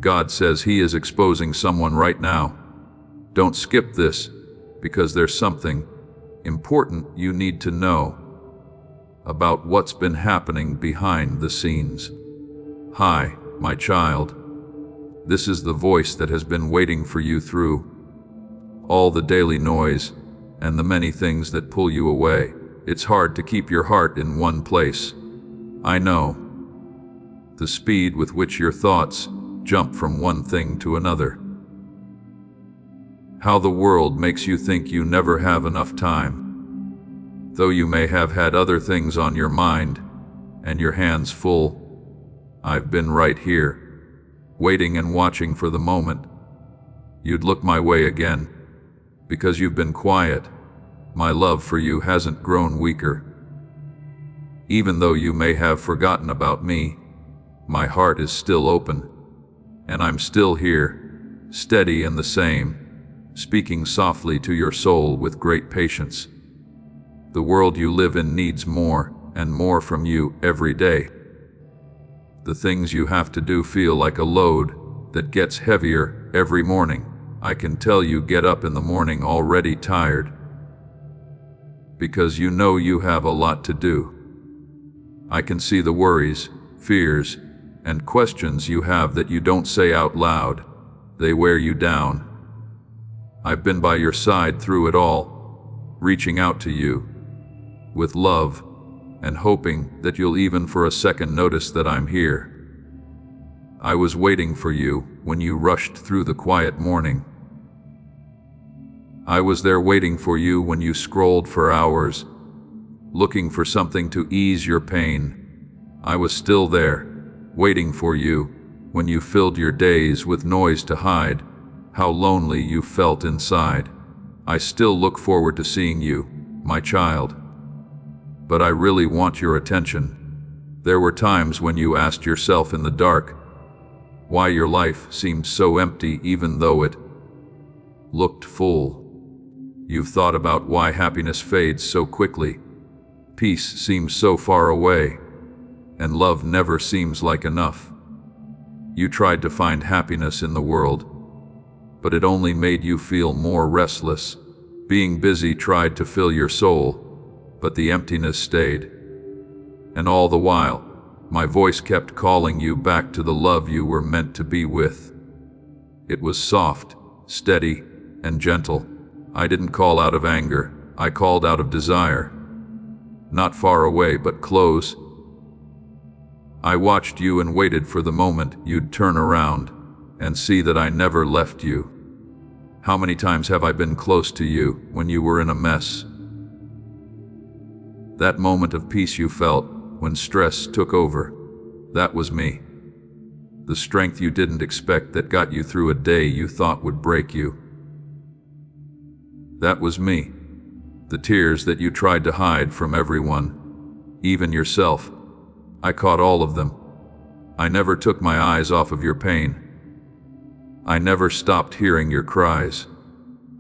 God says He is exposing someone right now. Don't skip this, because there's something important you need to know about what's been happening behind the scenes. Hi, my child. This is the voice that has been waiting for you through all the daily noise and the many things that pull you away. It's hard to keep your heart in one place. I know. The speed with which your thoughts jump from one thing to another. How the world makes you think you never have enough time, though you may have had other things on your mind and your hands full. I've been right here, waiting and watching for the moment you'd look my way again. Because you've been quiet, my love for you hasn't grown weaker. Even though you may have forgotten about me, my heart is still open, and I'm still here, steady and the same, speaking softly to your soul with great patience. The world you live in needs more and more from you every day. The things you have to do feel like a load that gets heavier every morning. I can tell you get up in the morning already tired, because you know you have a lot to do. I can see the worries, fears, and questions you have that you don't say out loud. They wear you down. I've been by your side through it all, reaching out to you with love and hoping that you'll even for a second notice that I'm here. I was waiting for you when you rushed through the quiet morning. I was there waiting for you when you scrolled for hours, looking for something to ease your pain. I was still there, waiting for you when you filled your days with noise to hide how lonely you felt inside. I still look forward to seeing you, my child. But I really want your attention. There were times when you asked yourself in the dark why your life seemed so empty even though it looked full. You've thought about why happiness fades so quickly, peace seems so far away, and love never seems like enough. You tried to find happiness in the world, but it only made you feel more restless. Being busy tried to fill your soul, but the emptiness stayed. And all the while, my voice kept calling you back to the love you were meant to be with. It was soft, steady, and gentle. I didn't call out of anger, I called out of desire. Not far away, but close. I watched you and waited for the moment you'd turn around and see that I never left you. How many times have I been close to you when you were in a mess? That moment of peace you felt when stress took over, that was me. The strength you didn't expect that got you through a day you thought would break you. That was me. The tears that you tried to hide from everyone, even yourself. I caught all of them. I never took my eyes off of your pain. I never stopped hearing your cries.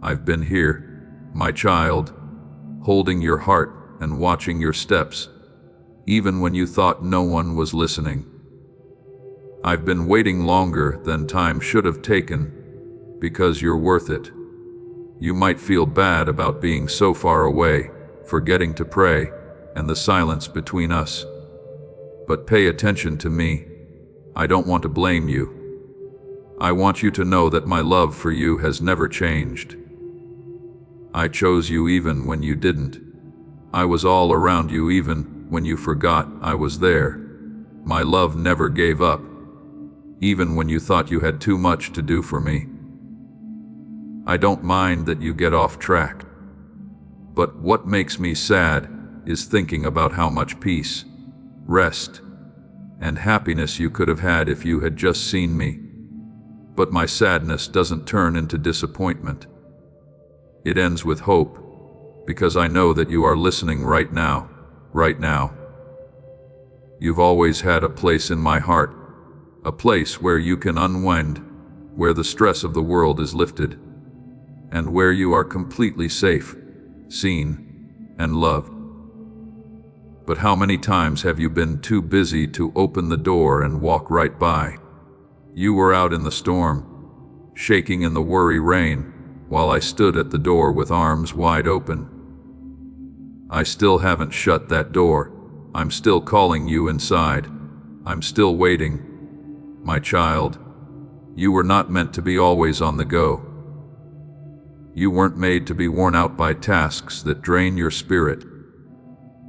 I've been here, my child, holding your heart and watching your steps, even when you thought no one was listening. I've been waiting longer than time should have taken, because you're worth it. You might feel bad about being so far away, forgetting to pray, and the silence between us. But pay attention to me. I don't want to blame you. I want you to know that my love for you has never changed. I chose you even when you didn't. I was all around you even when you forgot I was there. My love never gave up, even when you thought you had too much to do for me. I don't mind that you get off track. But what makes me sad is thinking about how much peace, rest, and happiness you could have had if you had just seen me. But my sadness doesn't turn into disappointment. It ends with hope, because I know that you are listening right now, right now. You've always had a place in my heart, a place where you can unwind, where the stress of the world is lifted, and where you are completely safe, seen, and loved. But how many times have you been too busy to open the door and walk right by? You were out in the storm, shaking in the worry rain, while I stood at the door with arms wide open. I still haven't shut that door. I'm still calling you inside. I'm still waiting. My child, you were not meant to be always on the go. You weren't made to be worn out by tasks that drain your spirit.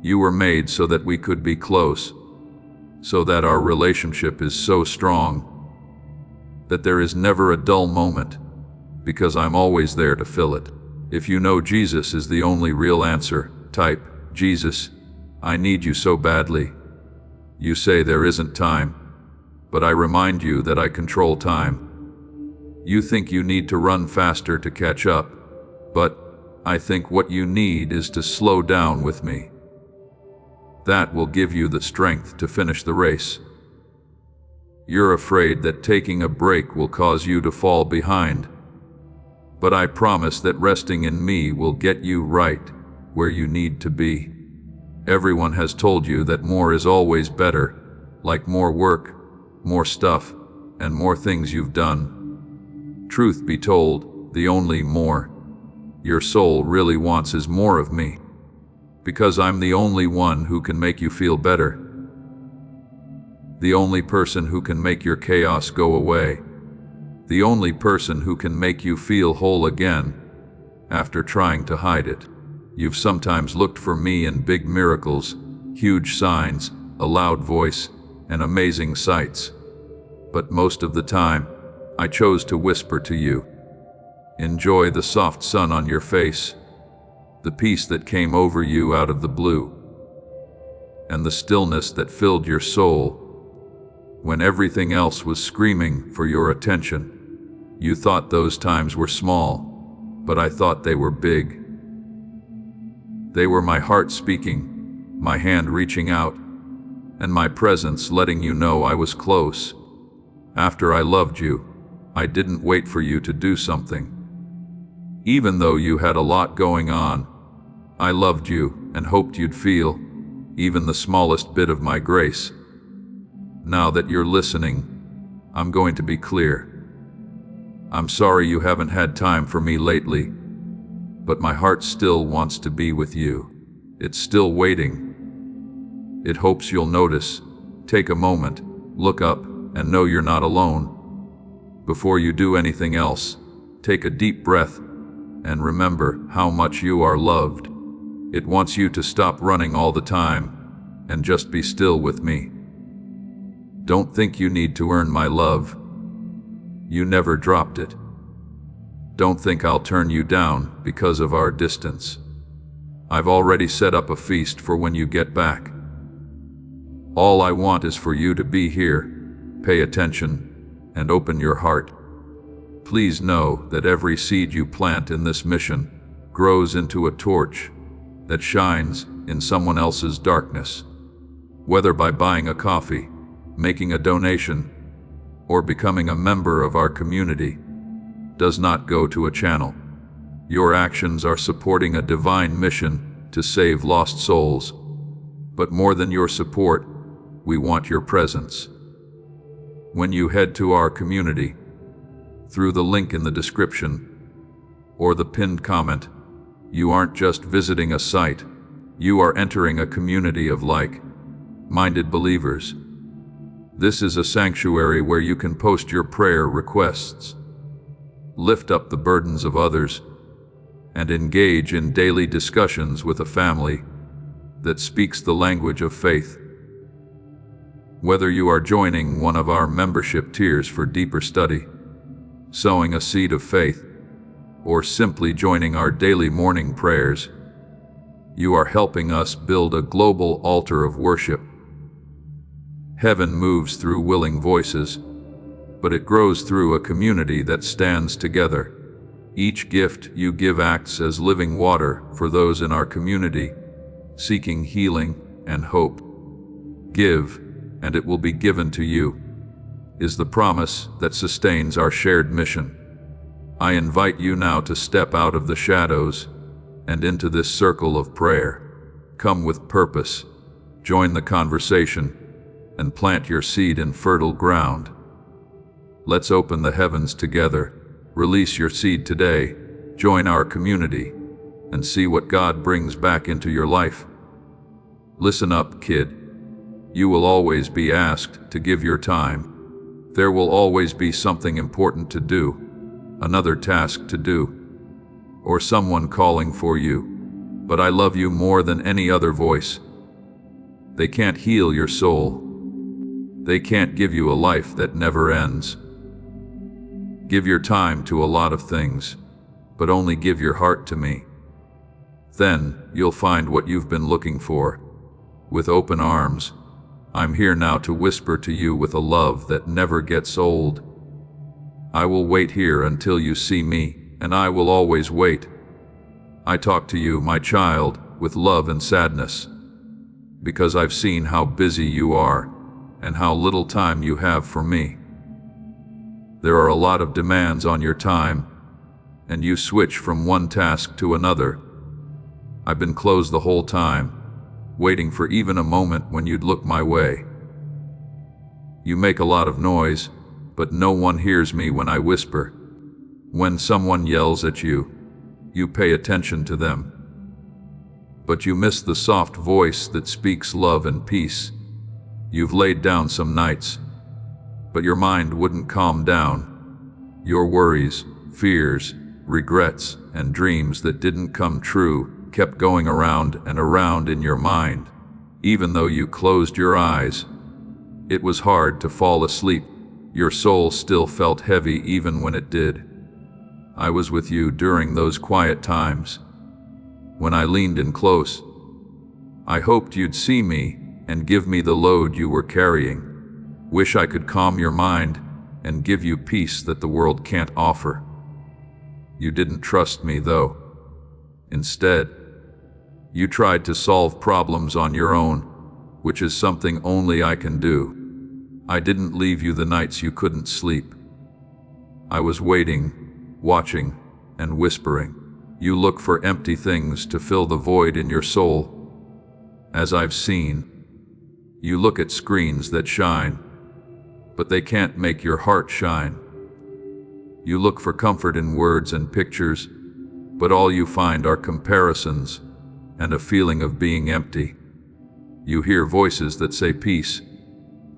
You were made so that we could be close, so that our relationship is so strong that there is never a dull moment, because I'm always there to fill it. If you know Jesus is the only real answer, type, Jesus, I need you so badly. You say there isn't time, but I remind you that I control time. You think you need to run faster to catch up, but I think what you need is to slow down with me. That will give you the strength to finish the race. You're afraid that taking a break will cause you to fall behind, but I promise that resting in me will get you right where you need to be. Everyone has told you that more is always better, like more work, more stuff, and more things you've done. Truth be told, the only more your soul really wants is more of me, because I'm the only one who can make you feel better. The only person who can make your chaos go away. The only person who can make you feel whole again after trying to hide it. You've sometimes looked for me in big miracles, huge signs, a loud voice, and amazing sights. But most of the time, I chose to whisper to you. Enjoy the soft sun on your face, the peace that came over you out of the blue, and the stillness that filled your soul when everything else was screaming for your attention. You thought those times were small, but I thought they were big. They were my heart speaking, my hand reaching out, and my presence letting you know I was close. After I loved you, I didn't wait for you to do something. Even though you had a lot going on, I loved you and hoped you'd feel even the smallest bit of my grace. Now that you're listening, I'm going to be clear. I'm sorry you haven't had time for me lately, but my heart still wants to be with you. It's still waiting. It hopes you'll notice, take a moment, look up, and know you're not alone. Before you do anything else, take a deep breath and remember how much you are loved. It wants you to stop running all the time and just be still with me. Don't think you need to earn my love. You never dropped it. Don't think I'll turn you down because of our distance. I've already set up a feast for when you get back. All I want is for you to be here, pay attention, and open your heart. Please know that every seed you plant in this mission grows into a torch that shines in someone else's darkness. Whether by buying a coffee, making a donation, or becoming a member of our community, does not go to a channel. Your actions are supporting a divine mission to save lost souls. But more than your support, we want your presence. When you head to our community, through the link in the description or the pinned comment, you aren't just visiting a site, you are entering a community of like-minded believers. This is a sanctuary where you can post your prayer requests, lift up the burdens of others, and engage in daily discussions with a family that speaks the language of faith. Whether you are joining one of our membership tiers for deeper study, sowing a seed of faith, or simply joining our daily morning prayers, you are helping us build a global altar of worship. Heaven moves through willing voices, but it grows through a community that stands together. Each gift you give acts as living water for those in our community, seeking healing and hope. Give, and it will be given to you, is the promise that sustains our shared mission. I invite you now to step out of the shadows and into this circle of prayer. Come with purpose, join the conversation, and plant your seed in fertile ground. Let's open the heavens together. Release your seed today. Join our community and see what God brings back into your life. Listen up, kid. You will always be asked to give your time. There will always be something important to do, another task to do, or someone calling for you. But I love you more than any other voice. They can't heal your soul. They can't give you a life that never ends. Give your time to a lot of things, but only give your heart to me. Then you'll find what you've been looking for. With open arms, I'm here now to whisper to you with a love that never gets old. I will wait here until you see me, and I will always wait. I talk to you, my child, with love and sadness, because I've seen how busy you are and how little time you have for me. There are a lot of demands on your time, and you switch from one task to another. I've been closed the whole time, waiting for even a moment when you'd look my way. You make a lot of noise, but no one hears me when I whisper. When someone yells at you, you pay attention to them. But you miss the soft voice that speaks love and peace. You've laid down some nights, but your mind wouldn't calm down. Your worries, fears, regrets, and dreams that didn't come true kept going around and around in your mind. Even though you closed your eyes, it was hard to fall asleep. Your soul still felt heavy even when it did. I was with you during those quiet times. When I leaned in close, I hoped you'd see me and give me the load you were carrying. Wish I could calm your mind and give you peace that the world can't offer. You didn't trust me, though. Instead, you tried to solve problems on your own, which is something only I can do. I didn't leave you the nights you couldn't sleep. I was waiting, watching, and whispering. You look for empty things to fill the void in your soul. As I've seen, you look at screens that shine, but they can't make your heart shine. You look for comfort in words and pictures, but all you find are comparisons and a feeling of being empty. You hear voices that say peace,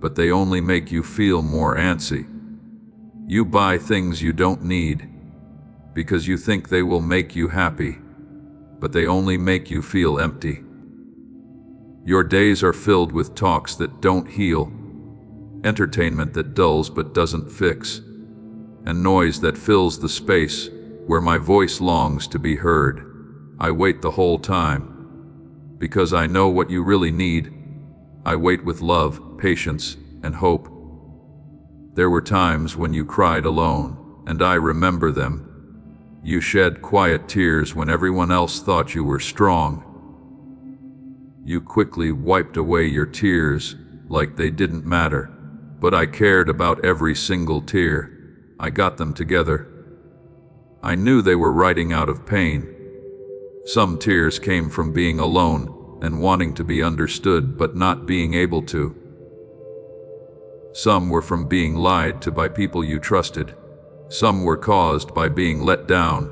but they only make you feel more antsy. You buy things you don't need because you think they will make you happy, but they only make you feel empty. Your days are filled with talks that don't heal, entertainment that dulls but doesn't fix, and noise that fills the space where my voice longs to be heard. I wait the whole time, because I know what you really need. I wait with love, patience, and hope. There were times when you cried alone, and I remember them. You shed quiet tears when everyone else thought you were strong. You quickly wiped away your tears like they didn't matter, but I cared about every single tear. I got them together. I knew they were writing out of pain. Some tears came from being alone and wanting to be understood but not being able to. Some were from being lied to by people you trusted. Some were caused by being let down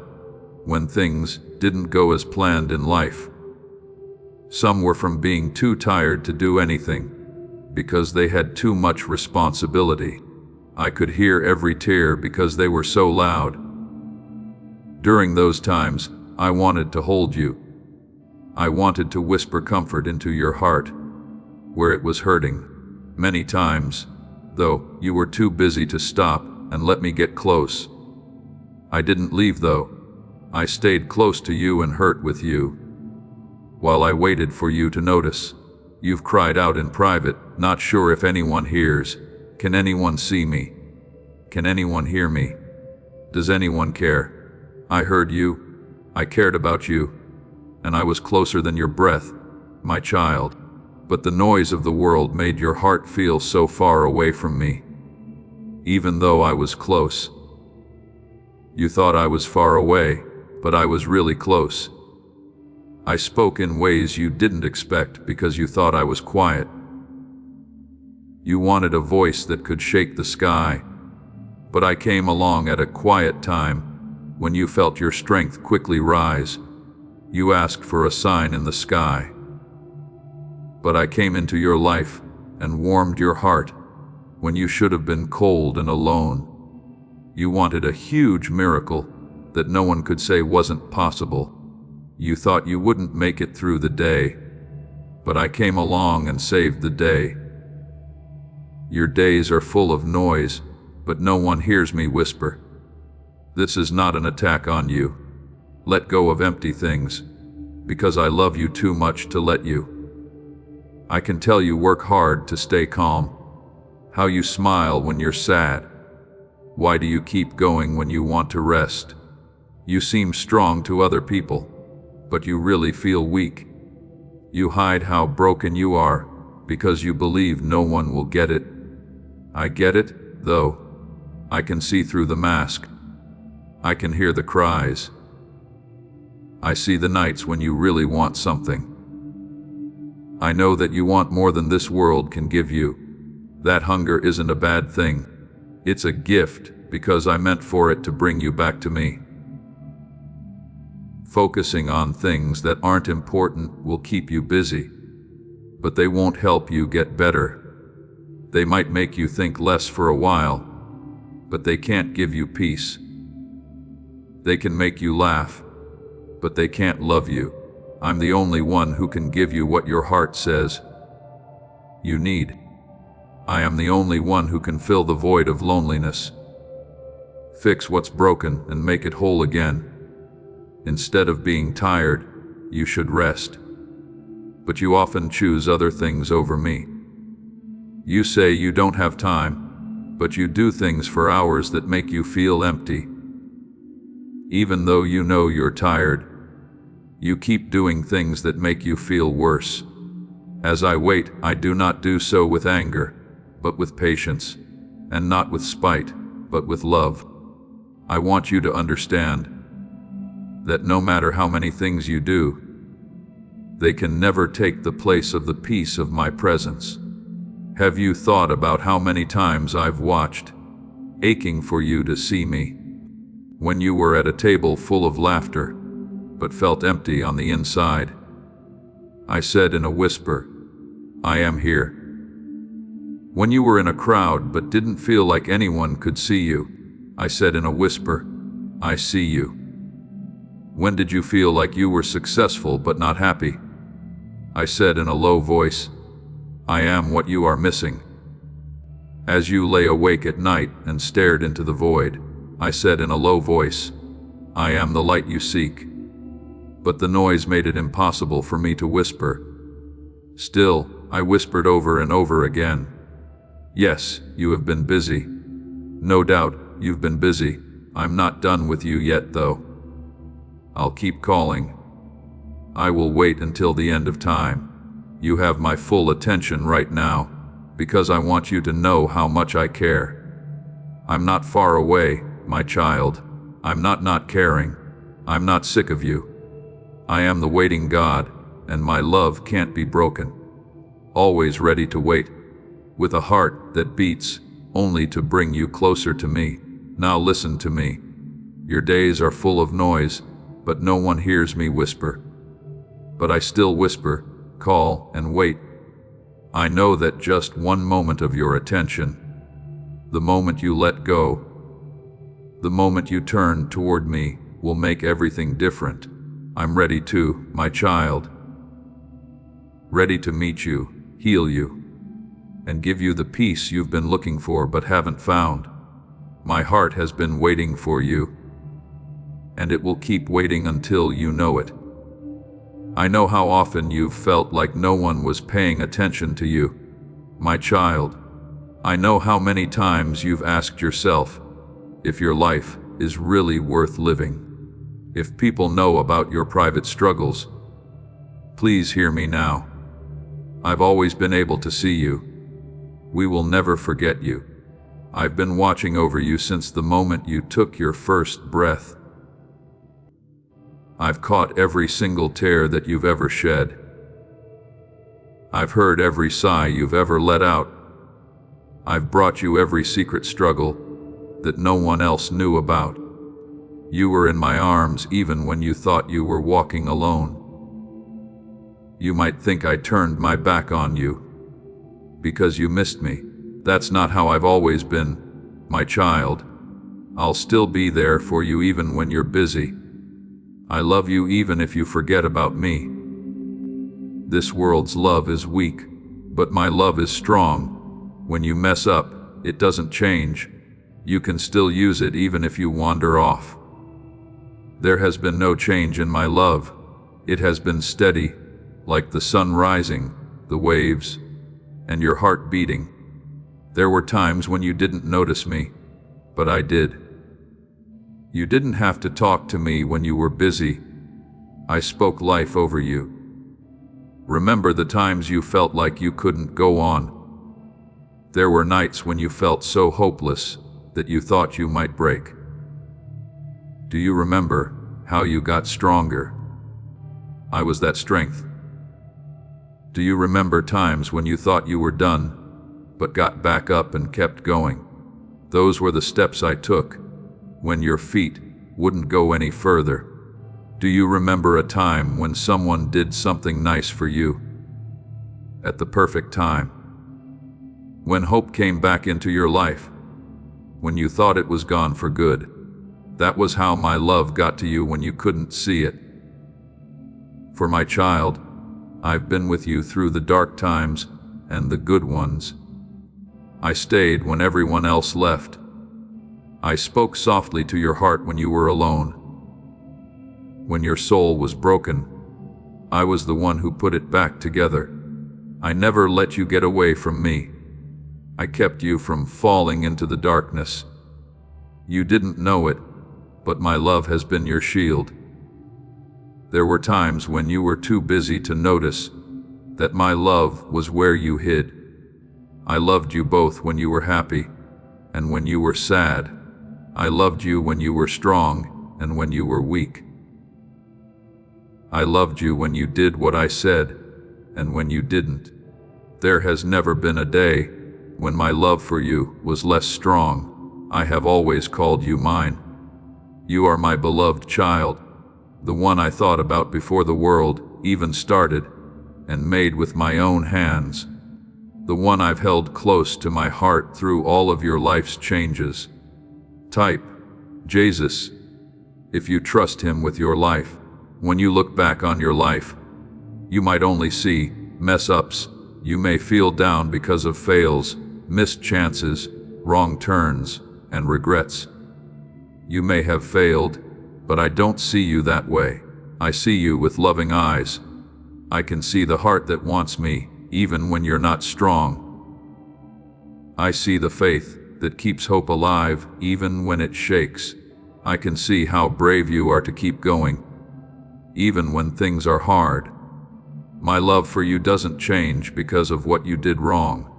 when things didn't go as planned in life. Some were from being too tired to do anything because they had too much responsibility. I could hear every tear because they were so loud. During those times, I wanted to hold you. I wanted to whisper comfort into your heart where it was hurting. Many times, though, you were too busy to stop and let me get close. I didn't leave, though. I stayed close to you and hurt with you. While I waited for you to notice, you've cried out in private, not sure if anyone hears. Can anyone see me? Can anyone hear me? Does anyone care? I heard you. I cared about you. And I was closer than your breath, my child. But the noise of the world made your heart feel so far away from me. Even though I was close. You thought I was far away, but I was really close. I spoke in ways you didn't expect because you thought I was quiet. You wanted a voice that could shake the sky, But I came along at a quiet time, when you felt your strength quickly rise. You asked for a sign in the sky. But I came into your life and warmed your heart when you should have been cold and alone. You wanted a huge miracle that no one could say wasn't possible. You thought you wouldn't make it through the day, but I came along and saved the day. Your days are full of noise, but no one hears me whisper. This is not an attack on you. Let go of empty things, because I love you too much to let you. I can tell you work hard to stay calm, how you smile when you're sad. Why do you keep going when you want to rest? You seem strong to other people, but you really feel weak. You hide how broken you are because you believe no one will get it. I get it, though. I can see through the mask. I can hear the cries. I see the nights when you really want something. I know that you want more than this world can give you. That hunger isn't a bad thing. It's a gift because I meant for it to bring you back to me. Focusing on things that aren't important will keep you busy, but they won't help you get better. They might make you think less for a while, but they can't give you peace. They can make you laugh, but they can't love you. I'm the only one who can give you what your heart says you need. I am the only one who can fill the void of loneliness. Fix what's broken and make it whole again. Instead of being tired, you should rest. But you often choose other things over me. You say you don't have time, but you do things for hours that make you feel empty. Even though you know you're tired, you keep doing things that make you feel worse. As I wait, I do not do so with anger, but with patience, and not with spite, but with love. I want you to understand that no matter how many things you do, they can never take the place of the peace of my presence. Have you thought about how many times I've watched, aching for you to see me, when you were at a table full of laughter, but felt empty on the inside? I said in a whisper, I am here. When you were in a crowd but didn't feel like anyone could see you, I said in a whisper, I see you. When did you feel like you were successful but not happy? I said in a low voice, I am what you are missing. As you lay awake at night and stared into the void, I said in a low voice, I am the light you seek. But the noise made it impossible for me to whisper. Still, I whispered over and over again, yes, you have been busy. No doubt, you've been busy. I'm not done with you yet, though. I'll keep calling. I will wait until the end of time. You have my full attention right now, because I want you to know how much I care. I'm not far away, my child. I'm not caring. I'm not sick of you. I am the waiting God, and my love can't be broken. Always ready to wait, with a heart that beats only to bring you closer to me. Now listen to me. Your days are full of noise, but no one hears me whisper. But I still whisper, call, and wait. I know that just one moment of your attention, the moment you let go, the moment you turn toward me, will make everything different. I'm ready to, my child. Ready to meet you, heal you, and give you the peace you've been looking for but haven't found. My heart has been waiting for you, and it will keep waiting until you know it. I know how often you've felt like no one was paying attention to you, my child. I know how many times you've asked yourself if your life is really worth living. If people know about your private struggles, please hear me now. I've always been able to see you. We will never forget you. I've been watching over you since the moment you took your first breath. I've caught every single tear that you've ever shed. I've heard every sigh you've ever let out. I've brought you every secret struggle that no one else knew about. You were in my arms even when you thought you were walking alone. You might think I turned my back on you because you missed me. That's not how I've always been, my child. I'll still be there for you even when you're busy. I love you even if you forget about me. This world's love is weak, but my love is strong. When you mess up, it doesn't change. You can still use it even if you wander off. There has been no change in my love. It has been steady, like the sun rising, the waves, and your heart beating. There were times when you didn't notice me, but I did. You didn't have to talk to me when you were busy. I spoke life over you. Remember the times you felt like you couldn't go on. There were nights when you felt so hopeless that you thought you might break. Do you remember how you got stronger? I was that strength. Do you remember times when you thought you were done, but got back up and kept going? Those were the steps I took when your feet wouldn't go any further. Do you remember a time when someone did something nice for you at the perfect time? When hope came back into your life, when you thought it was gone for good. That was how my love got to you when you couldn't see it. For my child, I've been with you through the dark times and the good ones. I stayed when everyone else left. I spoke softly to your heart when you were alone. When your soul was broken, I was the one who put it back together. I never let you get away from me. I kept you from falling into the darkness. You didn't know it, but my love has been your shield. There were times when you were too busy to notice that my love was where you hid. I loved you both when you were happy and when you were sad. I loved you when you were strong and when you were weak. I loved you when you did what I said and when you didn't. There has never been a day when my love for you was less strong. I have always called you mine. You are my beloved child, the one I thought about before the world even started and made with my own hands, the one I've held close to my heart through all of your life's changes. Type Jesus if you trust him with your life. When you look back on your life, you might only see mess-ups. You may feel down because of fails, missed chances, wrong turns, and regrets. You may have failed, but I don't see you that way. I see you with loving eyes. I can see the heart that wants me, even when you're not strong. I see the faith that keeps hope alive, even when it shakes. I can see how brave you are to keep going, even when things are hard. My love for you doesn't change because of what you did wrong.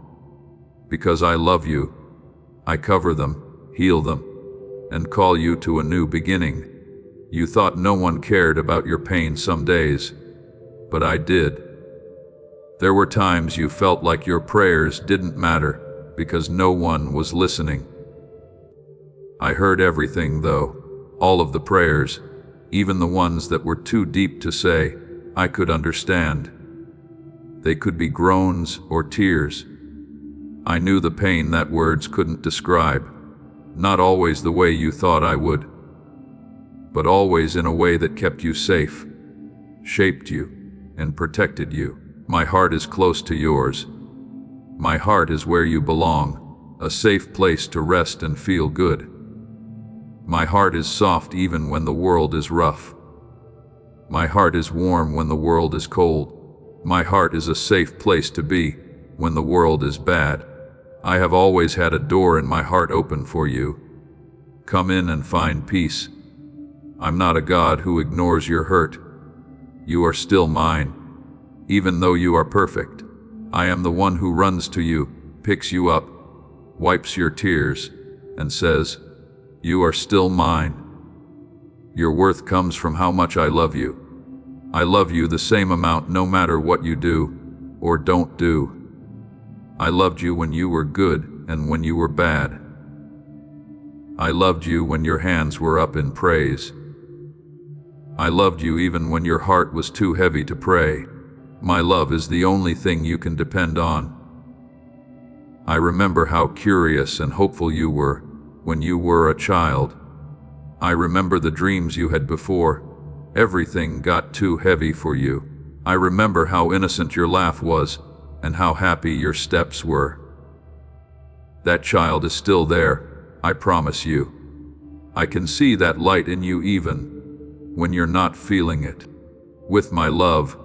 Because I love you, I cover them, heal them, and call you to a new beginning. You thought no one cared about your pain some days, but I did. There were times you felt like your prayers didn't matter because no one was listening. I heard everything though, all of the prayers, even the ones that were too deep to say. I could understand. They could be groans or tears. I knew the pain that words couldn't describe, not always the way you thought I would, but always in a way that kept you safe, shaped you, and protected you. My heart is close to yours. My heart is where you belong, a safe place to rest and feel good. My heart is soft even when the world is rough. My heart is warm when the world is cold. My heart is a safe place to be when the world is bad. I have always had a door in my heart open for you. Come in and find peace. I'm not a God who ignores your hurt. You are still mine, even though you are perfect. I am the one who runs to you, picks you up, wipes your tears, and says, "You are still mine." Your worth comes from how much I love you. I love you the same amount no matter what you do or don't do. I loved you when you were good and when you were bad. I loved you when your hands were up in praise. I loved you even when your heart was too heavy to pray. My love is the only thing you can depend on. I remember how curious and hopeful you were when you were a child. I remember the dreams you had before everything got too heavy for you. I remember how innocent your laugh was and how happy your steps were. That child is still there, I promise you. I can see that light in you even when you're not feeling it. With my love,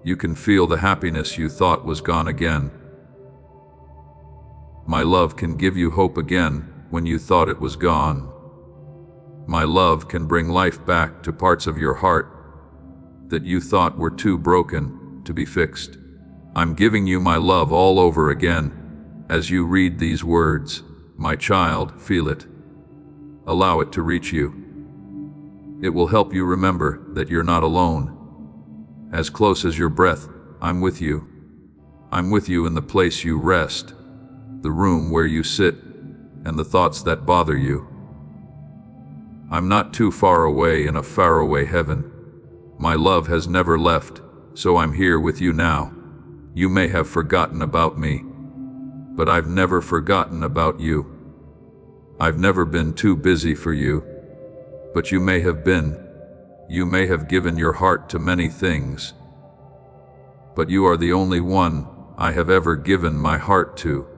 you can feel the happiness you thought was gone again. My love can give you hope again when you thought it was gone. My love can bring life back to parts of your heart that you thought were too broken to be fixed. I'm giving you my love all over again as you read these words. My child, feel it. Allow it to reach you. It will help you remember that you're not alone. As close as your breath, I'm with you. I'm with you in the place you rest, the room where you sit, and the thoughts that bother you. I'm not too far away in a faraway heaven. My love has never left, so I'm here with you now. You may have forgotten about me, but I've never forgotten about you. I've never been too busy for you, but you may have been. You may have given your heart to many things, but you are the only one I have ever given my heart to,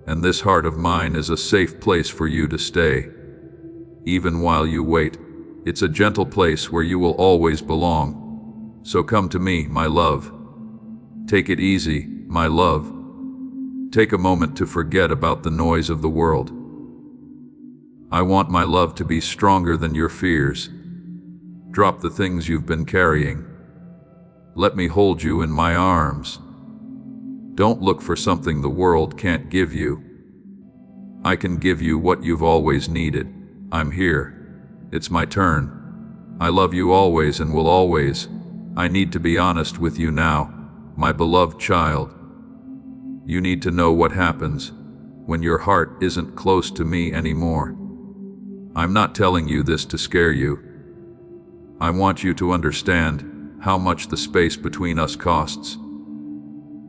and this heart of mine is a safe place for you to stay. Even while you wait, it's a gentle place where you will always belong. So come to me, my love. Take it easy, my love. Take a moment to forget about the noise of the world. I want my love to be stronger than your fears. Drop the things you've been carrying. Let me hold you in my arms. Don't look for something the world can't give you. I can give you what you've always needed. I'm here. It's my turn. I love you always and will always. I need to be honest with you now, my beloved child. You need to know what happens when your heart isn't close to me anymore. I'm not telling you this to scare you. I want you to understand how much the space between us costs.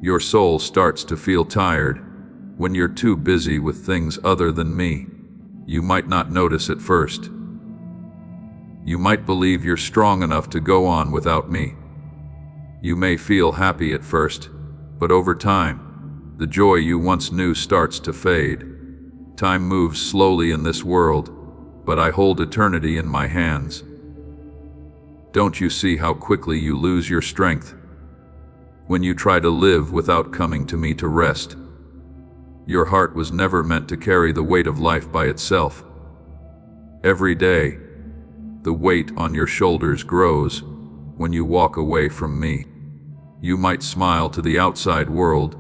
Your soul starts to feel tired when you're too busy with things other than me. You might not notice at first. You might believe you're strong enough to go on without me. You may feel happy at first, but over time, the joy you once knew starts to fade. Time moves slowly in this world, but I hold eternity in my hands. Don't you see how quickly you lose your strength when you try to live without coming to me to rest? Your heart was never meant to carry the weight of life by itself. Every day, the weight on your shoulders grows when you walk away from me. You might smile to the outside world,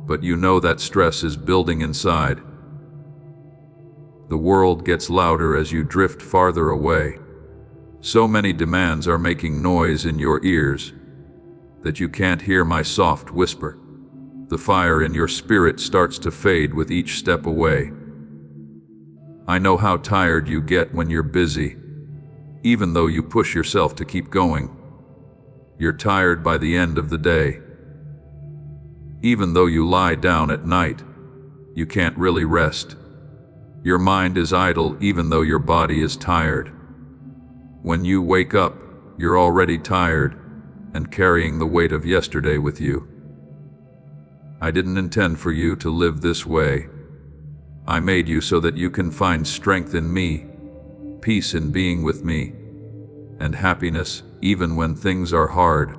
but you know that stress is building inside. The world gets louder as you drift farther away. So many demands are making noise in your ears that you can't hear my soft whisper. The fire in your spirit starts to fade with each step away. I know how tired you get when you're busy, even though you push yourself to keep going. You're tired by the end of the day. Even though you lie down at night, you can't really rest. Your mind is idle even though your body is tired. When you wake up, you're already tired and carrying the weight of yesterday with you. I didn't intend for you to live this way. I made you so that you can find strength in me, peace in being with me, and happiness even when things are hard.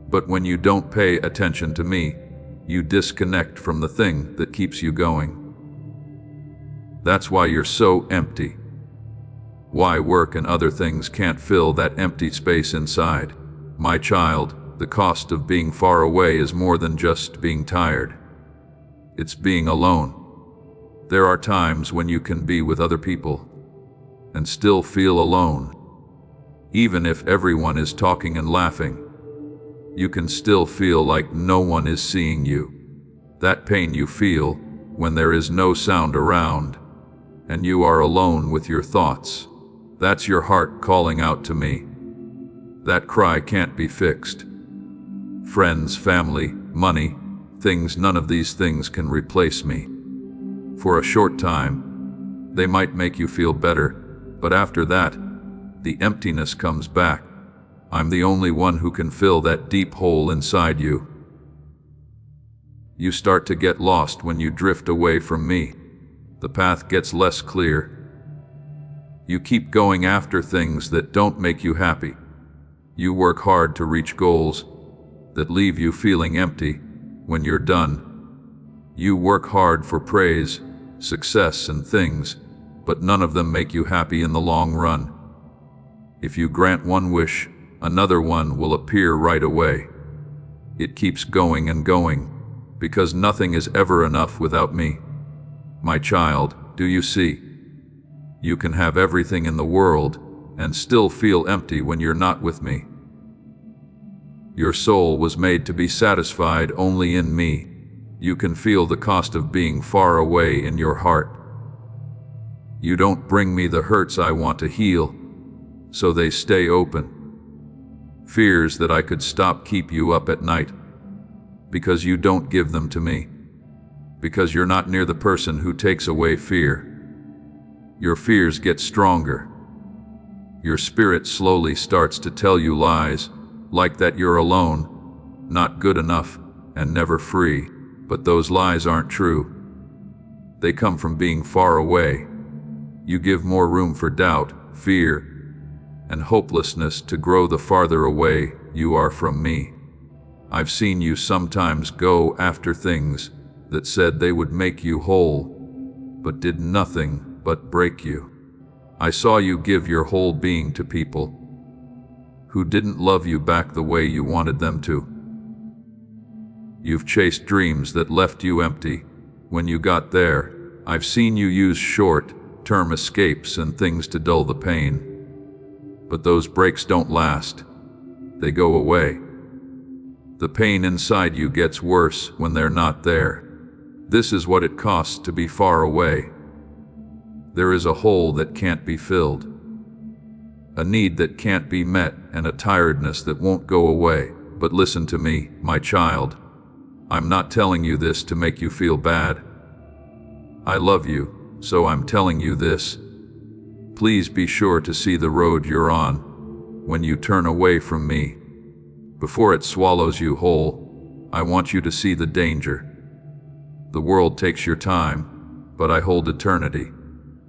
But when you don't pay attention to me, you disconnect from the thing that keeps you going. That's why you're so empty. Why work and other things can't fill that empty space inside. My child, the cost of being far away is more than just being tired. It's being alone. There are times when you can be with other people and still feel alone. Even if everyone is talking and laughing, you can still feel like no one is seeing you. That pain you feel when there is no sound around, and you are alone with your thoughts. That's your heart calling out to me. That cry can't be fixed. Friends, family, money, things, none of these things can replace me. For a short time, they might make you feel better, but after that, the emptiness comes back. I'm the only one who can fill that deep hole inside you. You start to get lost when you drift away from me. The path gets less clear. You keep going after things that don't make you happy. You work hard to reach goals that leave you feeling empty when you're done. You work hard for praise, success, and things, but none of them make you happy in the long run. If you grant one wish, another one will appear right away. It keeps going and going, because nothing is ever enough without me. My child, do you see? You can have everything in the world and still feel empty when you're not with me. Your soul was made to be satisfied only in me. You can feel the cost of being far away in your heart. You don't bring me the hurts I want to heal, so they stay open. Fears that I could stop keep you up at night, because you don't give them to me, because you're not near the person who takes away fear. Your fears get stronger. Your spirit slowly starts to tell you lies, like that you're alone, not good enough, and never free. But those lies aren't true. They come from being far away. You give more room for doubt, fear, and hopelessness to grow the farther away you are from me. I've seen you sometimes go after things that said they would make you whole, but did nothing but break you. I saw you give your whole being to people who didn't love you back the way you wanted them to. You've chased dreams that left you empty. When you got there, I've seen you use short-term escapes and things to dull the pain. But those breaks don't last. They go away. The pain inside you gets worse when they're not there. This is what it costs to be far away. There is a hole that can't be filled, a need that can't be met, and a tiredness that won't go away. But listen to me, my child. I'm not telling you this to make you feel bad. I love you, so I'm telling you this. Please be sure to see the road you're on when you turn away from me. Before it swallows you whole, I want you to see the danger. The world takes your time, but I hold eternity.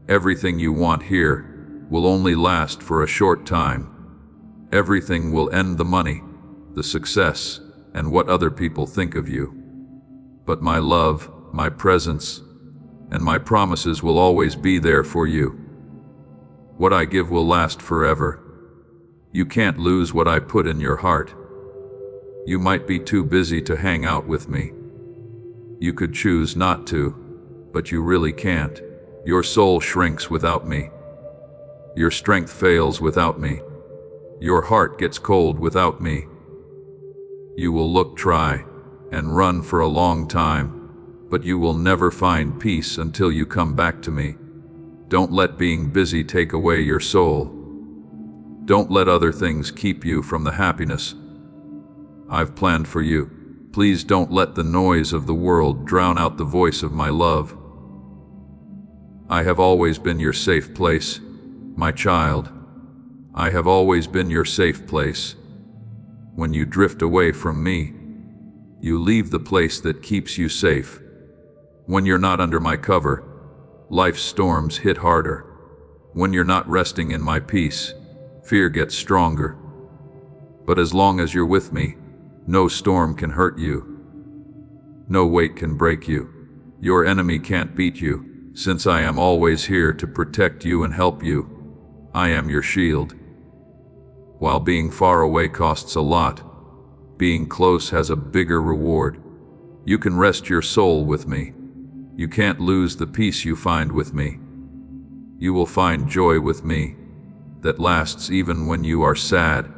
Everything you want here will only last for a short time. Everything will end: the money, the success, and what other people think of you. But my love, my presence, and my promises will always be there for you. What I give will last forever. You can't lose what I put in your heart. You might be too busy to hang out with me. You could choose not to, but you really can't. Your soul shrinks without me. Your strength fails without me. Your heart gets cold without me. You will look, try, and run for a long time, but you will never find peace until you come back to me. Don't let being busy take away your soul. Don't let other things keep you from the happiness I've planned for you. Please don't let the noise of the world drown out the voice of my love. I have always been your safe place, my child. I have always been your safe place. When you drift away from me, you leave the place that keeps you safe. When you're not under my cover, life's storms hit harder. When you're not resting in my peace, fear gets stronger. But as long as you're with me, no storm can hurt you. No weight can break you. Your enemy can't beat you, since I am always here to protect you and help you. I am your shield. While being far away costs a lot, being close has a bigger reward. You can rest your soul with me. You can't lose the peace you find with me. You will find joy with me that lasts even when you are sad.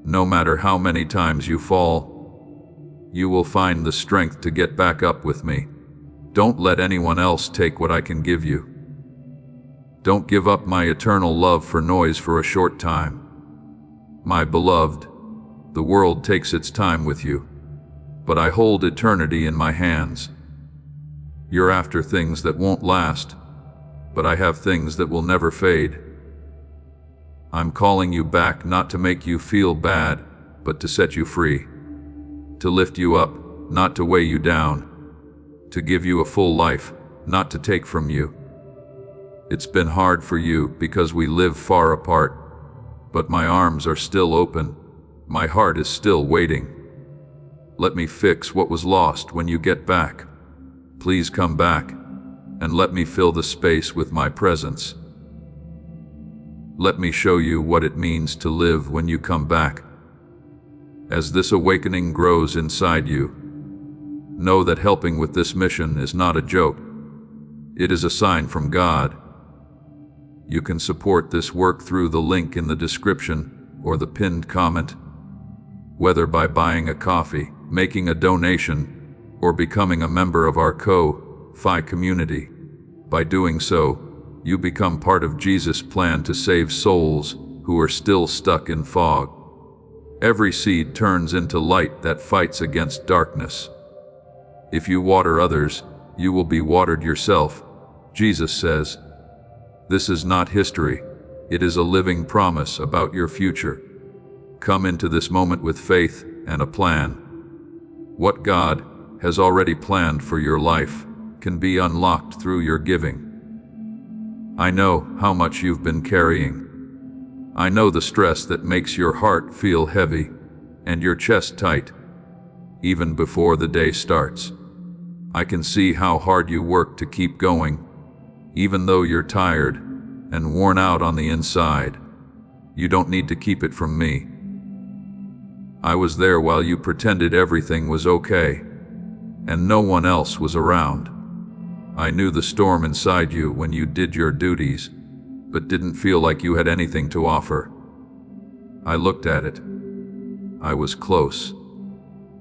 No matter how many times you fall, you will find the strength to get back up with me. Don't let anyone else take what I can give you. Don't give up my eternal love for noise for a short time. My beloved, the world takes its time with you, but I hold eternity in my hands. You're after things that won't last, but I have things that will never fade. I'm calling you back not to make you feel bad, but to set you free. To lift you up, not to weigh you down. To give you a full life, not to take from you. It's been hard for you because we live far apart, but my arms are still open. My heart is still waiting. Let me fix what was lost when you get back. Please come back, and let me fill the space with my presence. Let me show you what it means to live when you come back. As this awakening grows inside you, know that helping with this mission is not a joke. It is a sign from God. You can support this work through the link in the description or the pinned comment, whether by buying a coffee, making a donation, or becoming a member of our Ko-Fi community. By doing so, you become part of Jesus' plan to save souls who are still stuck in fog. Every seed turns into light that fights against darkness. If you water others, you will be watered yourself, Jesus says. This is not history. It is a living promise about your future. Come into this moment with faith and a plan. What God has already planned for your life can be unlocked through your giving. I know how much you've been carrying. I know the stress that makes your heart feel heavy and your chest tight, even before the day starts. I can see how hard you work to keep going, even though you're tired and worn out on the inside. You don't need to keep it from me. I was there while you pretended everything was okay, and no one else was around. I knew the storm inside you when you did your duties, but didn't feel like you had anything to offer. I looked at it. I was close.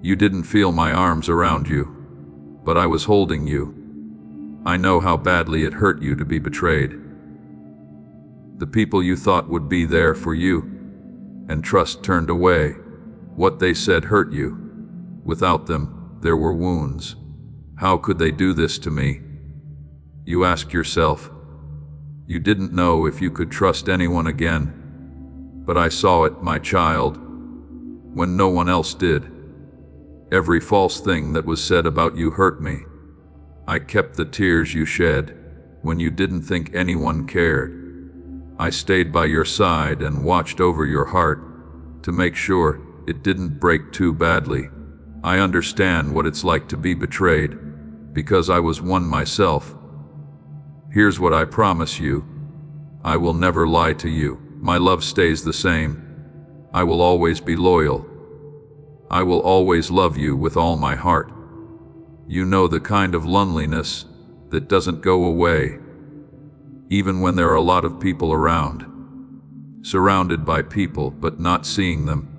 You didn't feel my arms around you, but I was holding you. I know how badly it hurt you to be betrayed. The people you thought would be there for you, and trust turned away. What they said hurt you. Without them, there were wounds. How could they do this to me? You ask yourself. You didn't know if you could trust anyone again. But I saw it, my child, when no one else did. Every false thing that was said about you hurt me. I kept the tears you shed when you didn't think anyone cared. I stayed by your side and watched over your heart to make sure it didn't break too badly. I understand what it's like to be betrayed, because I was one myself. Here's what I promise you. I will never lie to you. My love stays the same. I will always be loyal. I will always love you with all my heart. You know the kind of loneliness that doesn't go away, even when there are a lot of people around. Surrounded by people but not seeing them.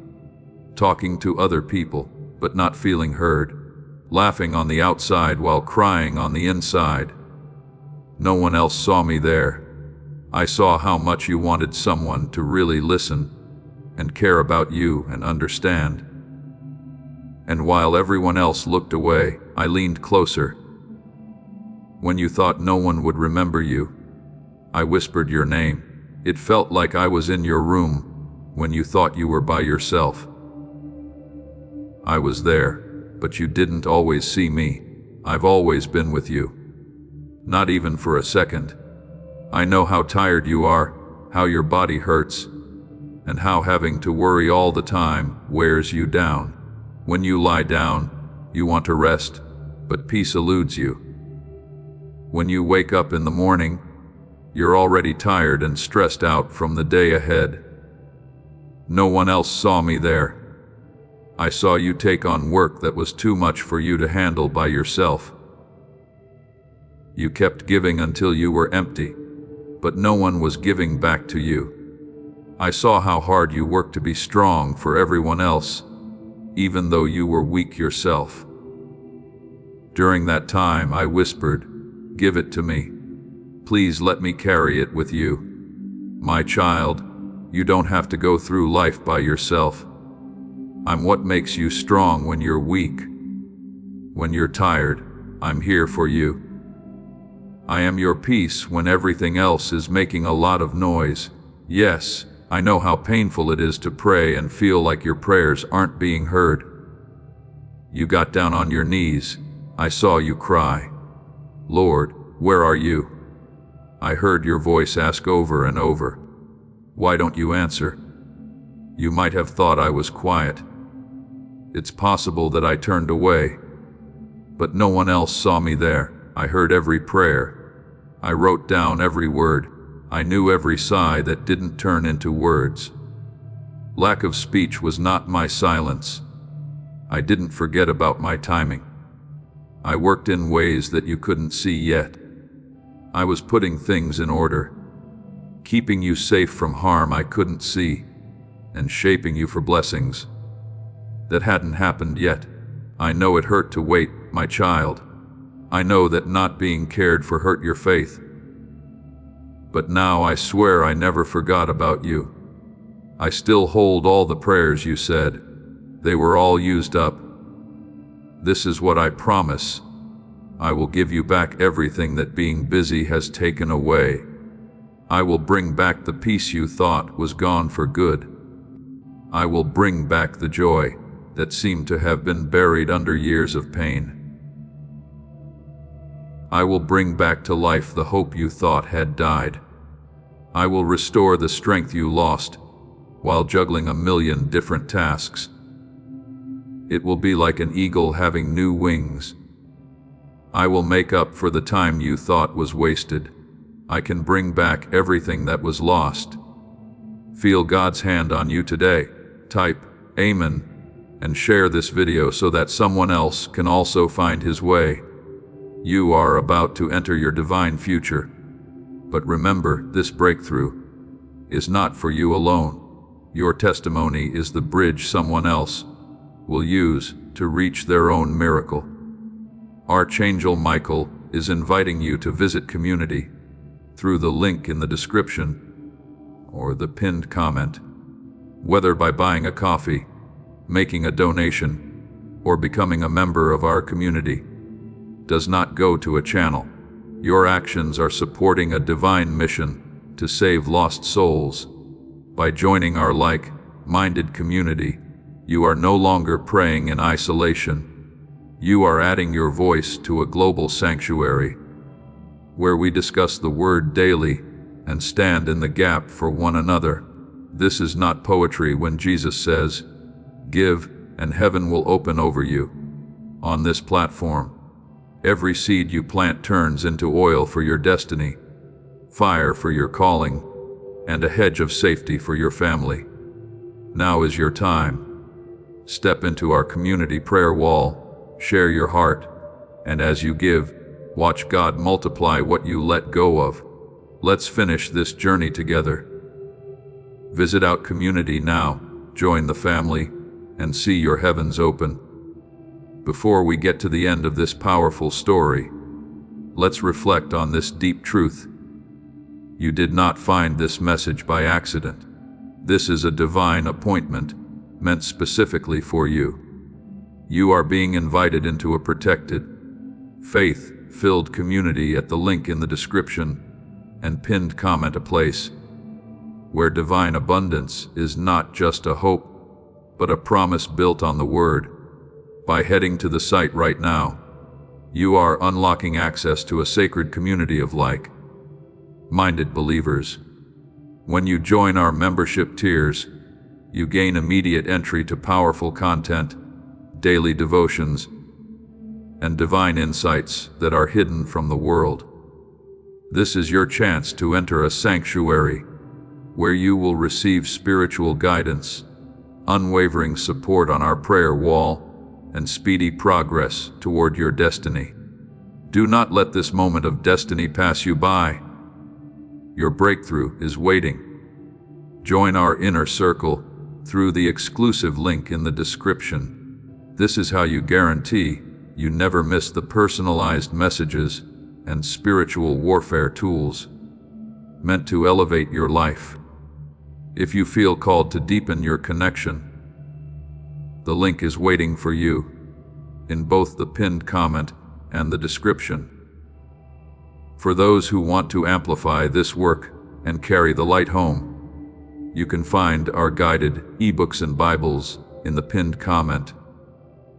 Talking to other people but not feeling heard. Laughing on the outside while crying on the inside. No one else saw me there. I saw how much you wanted someone to really listen and care about you and understand. And while everyone else looked away, I leaned closer. When you thought no one would remember you, I whispered your name. It felt like I was in your room when you thought you were by yourself. I was there, but you didn't always see me. I've always been with you. Not even for a second. I know how tired you are, how your body hurts, and how having to worry all the time wears you down. When you lie down, you want to rest, but peace eludes you. When you wake up in the morning, you're already tired and stressed out from the day ahead. No one else saw me there. I saw you take on work that was too much for you to handle by yourself. You kept giving until you were empty, but no one was giving back to you. I saw how hard you worked to be strong for everyone else, even though you were weak yourself. During that time, I whispered, "Give it to me. Please let me carry it with you. My child, you don't have to go through life by yourself. I'm what makes you strong when you're weak. When you're tired, I'm here for you. I am your peace when everything else is making a lot of noise. Yes, I know how painful it is to pray and feel like your prayers aren't being heard. You got down on your knees. I saw you cry. Lord, where are you? I heard your voice ask over and over. Why don't you answer? You might have thought I was quiet. It's possible that I turned away, but no one else saw me there. I heard every prayer. I wrote down every word. I knew every sigh that didn't turn into words. Lack of speech was not my silence. I didn't forget about my timing. I worked in ways that you couldn't see yet. I was putting things in order, keeping you safe from harm I couldn't see, and shaping you for blessings that hadn't happened yet. I know it hurt to wait, my child. I know that not being cared for hurt your faith. But now I swear I never forgot about you. I still hold all the prayers you said. They were all used up. This is what I promise. I will give you back everything that being busy has taken away. I will bring back the peace you thought was gone for good. I will bring back the joy that seemed to have been buried under years of pain. I will bring back to life the hope you thought had died. I will restore the strength you lost while juggling a million different tasks. It will be like an eagle having new wings. I will make up for the time you thought was wasted. I can bring back everything that was lost. Feel God's hand on you today. Type Amen and share this video so that someone else can also find his way. You are about to enter your divine future. But remember, this breakthrough is not for you alone. Your testimony is the bridge someone else will use to reach their own miracle. Archangel Michael is inviting you to visit community through the link in the description or the pinned comment. Whether by buying a coffee, making a donation, or becoming a member of our community, does not go to a channel. Your actions are supporting a divine mission to save lost souls. By joining our like-minded community, you are no longer praying in isolation. You are adding your voice to a global sanctuary, where we discuss the Word daily and stand in the gap for one another. This is not poetry when Jesus says, "Give, and heaven will open over you." On this platform, every seed you plant turns into oil for your destiny, fire for your calling, and a hedge of safety for your family. Now is your time. Step into our community prayer wall, share your heart, and as you give, watch God multiply what you let go of. Let's finish this journey together. Visit our community now, join the family, and see your heavens open. Before we get to the end of this powerful story, let's reflect on this deep truth. You did not find this message by accident. This is a divine appointment meant specifically for you. You are being invited into a protected, faith-filled community at the link in the description and pinned comment, a place where divine abundance is not just a hope, but a promise built on the Word. By heading to the site right now, you are unlocking access to a sacred community of like-minded believers. When you join our membership tiers, you gain immediate entry to powerful content, daily devotions, and divine insights that are hidden from the world. This is your chance to enter a sanctuary where you will receive spiritual guidance, unwavering support on our prayer wall, and speedy progress toward your destiny. Do not let this moment of destiny pass you by. Your breakthrough is waiting. Join our inner circle through the exclusive link in the description. This is how you guarantee you never miss the personalized messages and spiritual warfare tools meant to elevate your life. If you feel called to deepen your connection, the link is waiting for you in both the pinned comment and the description. For those who want to amplify this work and carry the light home, you can find our guided ebooks and Bibles in the pinned comment.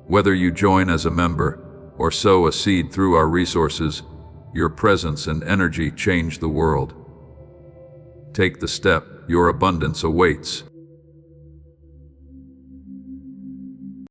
Whether you join as a member or sow a seed through our resources, your presence and energy change the world. Take the step, your abundance awaits.